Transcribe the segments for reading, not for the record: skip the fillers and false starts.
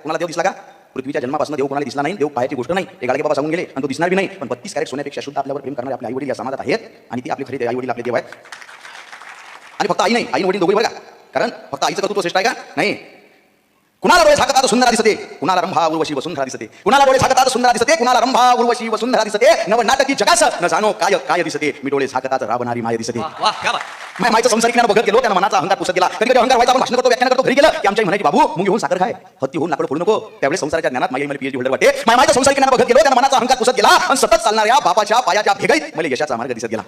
कोणाला देव दिसला का? पृथ्वीच्या जन्मापासून देव कोणाला दिसला नाही. देव पायाची गोष्ट नाही आणि गाडगे बाबा सांगून गेले आणि तो दिसणार बी नाही. पण 32 कॅरेट सोन्यापेक्षा शुद्ध आपल्यावर प्रेम करणारे आपले आई वडील या समाजात आहेत आणि ती आपले खरे आई वडील आपले देव आहेत. आणि फक्त आई नाही, आई वडील दोघे बघा. कारण फक्त आईचं कर्तृत्व श्रेष्ठ आहे का? नाही. कुणाला डोळे झाकतात सुंदर दिसते, कुणाला रंभा उर्वशी वसुंधरा दिसते. कुणाला डोळे झाकतात सुंदर दिसते, कुणाला रंभा उर्वशी वसुंधरा दिसते. नव नाटकी जगास न जाणो काय काय दिसते. मी डोळे झाकतात राबणारी माय दिसते. मायचं संसारिकांना बघत गेलो, त्यांना मनाचा अहंकार पुसत गेला. कधी कधी अहंकार व्हायचा, आपण भाषण करतो, व्याख्यान करतो, घरी गेलं की आमच्या म्हणायची बाबू मुंगी होऊन साखर खाय, हत्ती होऊन लाकड फोडू नको. त्यावेळेस संसाराच्या ज्ञानात माझी पीएचडी होल्डर वाटे. मायचं संसारिकांना बघत गेलो, त्यांना मनाचा अहंकार पुसत गेला आणि सतत चालणाऱ्या बापाच्या पायाच्या भेगाईत मला यशाचा मार्ग दिसत गेला.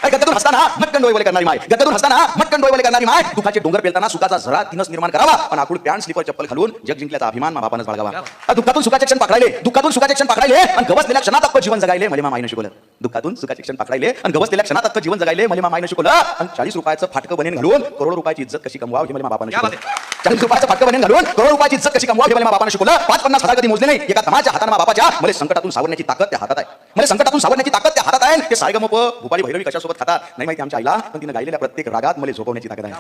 गद्दातून हसताना मटकन डोळे करणारी माय, गद्दातून हसताना मटकन डोळे करणारी माय. दुखाचे डोंगर पेलताना सुखाचा झरा तिनच निर्माण करावा आणि आकुळ पॅन्ट स्लीपर चप्पल घालून जग जिंकल्याचा अभिमान बापानच बाळगावा. दुःखातून सुखाचे क्षण पकडायले, दुःखातून सुखाचे क्षण पकडायले आणि गवसलेल्या क्षणात अख्खं जीवन जगायले मला माईने शिकवलं. दुःखातून सुखाचे क्षण पकडायले आणि गवसलेल्या क्षणात अख्खं जीवन जगायले मला माईने शिकवलं. आणि 40 रुपयाचं फाटकं बनेन घालून करोड रुपयाची इज्जत कशी कमवावी हे मला बापाने शिकवलं. 40 रुपयाचं फाटकं बनेन घालून करोड रुपयाची इज्जत कशी कमवावी हे मला बापाने शिकवलं. 5-50 हजार कधी मोजले नाही. एका तमाच्या हाताने बापाच्या मला संकटातून सावरण्याची ताकद त्या हातात आहे. मला संकटातून सावरण्याची ताकद त्या हातात आहे. ते सारेगमप भूपाली भैरवी कशासोबत खातात नाही माहिती आमच्या आईला, पण तिने गायलेल्या प्रत्येक रागात मला झोपवण्याची ताकद आहे.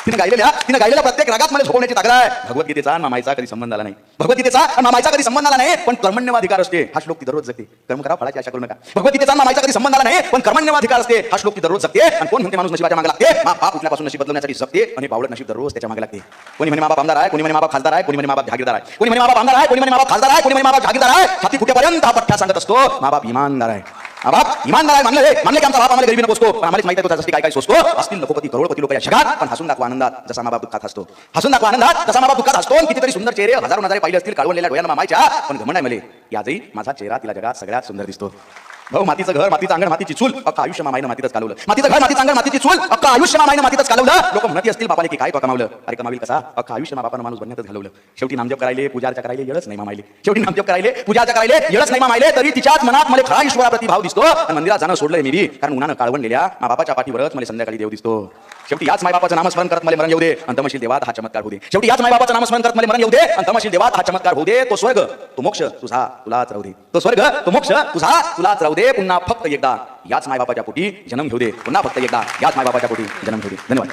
तिने गायलेल्या प्रत्येक रागात मला झोपवण्याची ताकद आहे. भगवद्गीतेचा आणि मामाईचा कधी संबंध आला नाही. भगवद्गीतेचा आणि मामाईचा कधी संबंध आला नाही, पण कर्मण्यवाधिकार असते हा श्लोक ती दररोज जगते. कर्म करा फळाची आशा करू नका. भगवद्गीतेचा आणि मामाईचा कधी संबंध आला नाही, पण कर्मण्यवाधिकार असते हा श्लोक ती दररोज जगते. आणि कोण म्हणते माणूस नशिबाच्या मागे लागते? बाप उठल्यापासून नशीब बदलण्यासाठी जगते आणि पावलट नशीब दररोज त्याच्या मागे लागते. कोणी म्हणे बाप आमदार आहे, कोणी म्हणे बाप खासदार आहे, कोणी म्हणे बाप जहागीरदार आहे. कोणी म्हणे बाप आमदार आहे, कोणी म्हणे बाप खासदार आहे, कोणी म्हणे बाप जहागीरदार आहे. छाती फुटेपर्यंत हा पठ्ठा सांगत असतो बाप इमानदार आहे. बाप इमानदार आहे. मानले की आमचा बाप आम्हाला गरीबी नको असतो, पण आम्हाला माहिती आहे तो त्यासाठी काय काय सोचतो. असतील लखोपती करोडपती लोक या जगात, पण हसून दाखवा आनंदात जसा मा बाप दुःखात हसतो. हसून दाखवा आनंदात जसा मा बाप दुःखात हसतो. कितीतरी सुंदर चेहरे हजारो नजारे पाहिले असतील काढवलेल्या डोळ्यांना मामायच्या, पण घमंड आहे मले याजही माझा चेहरा तिला जगात सगळ्यात सुंदर दिसतो. भाऊ मातीचं घर, मातीचं अंगण, मातीची चूल, अख्खा आयुष्य मामाईनं मातीतच घालवलं. मातीचं घर, मातीचं अंगण, मातीची चूल, अख्खा आयुष्य मामाईनं मातीतच घालवलं. लोक म्हणत असतील बापाने की काय कमावलं. अरे कमावील कसा? अख्खा आयुष्य बापानं माणूस बनण्यातच घालवलं. शेवटी नामजप करायले, पूजार्चा करायले येळच नाही मामाईले. शेवटी नामजप करायले, पूजार्चा करायले येळच नाही मामाईले. तरी तिच्याच मनात मला खरा ईश्वराप्रती भाव दिसतो. आणि मंदिरात जाणं सोडलंय मी बी, कारण उन्हानं काळवणलेल्या मा बापाच्या पाठीवरच मला संध्याकाळी देव दिसतो. शेवटी याच मायबापाचं नामस्मरण करत मला मरण येऊ दे आणि तमशील देवात हा चमत्कार होऊ दे. शेवटी याच मायबापाचं नामस्मरण करत मला मरण येऊ दे आणि तमशील देवात हा चमत्कार होऊ दे. तो स्वर्ग तो मोक्ष तुझा तुलाच राहू दे. तो स्वर्ग तो मोक्ष तुझा तुलाच राहू दे. पुन्हा फक्त एकदा याच मायबापाच्या पोटी जन्म घेऊ दे. पुन्हा फक्त एकदा याच मायबापाच्या पोटी जन्म घेऊ दे. धन्यवाद.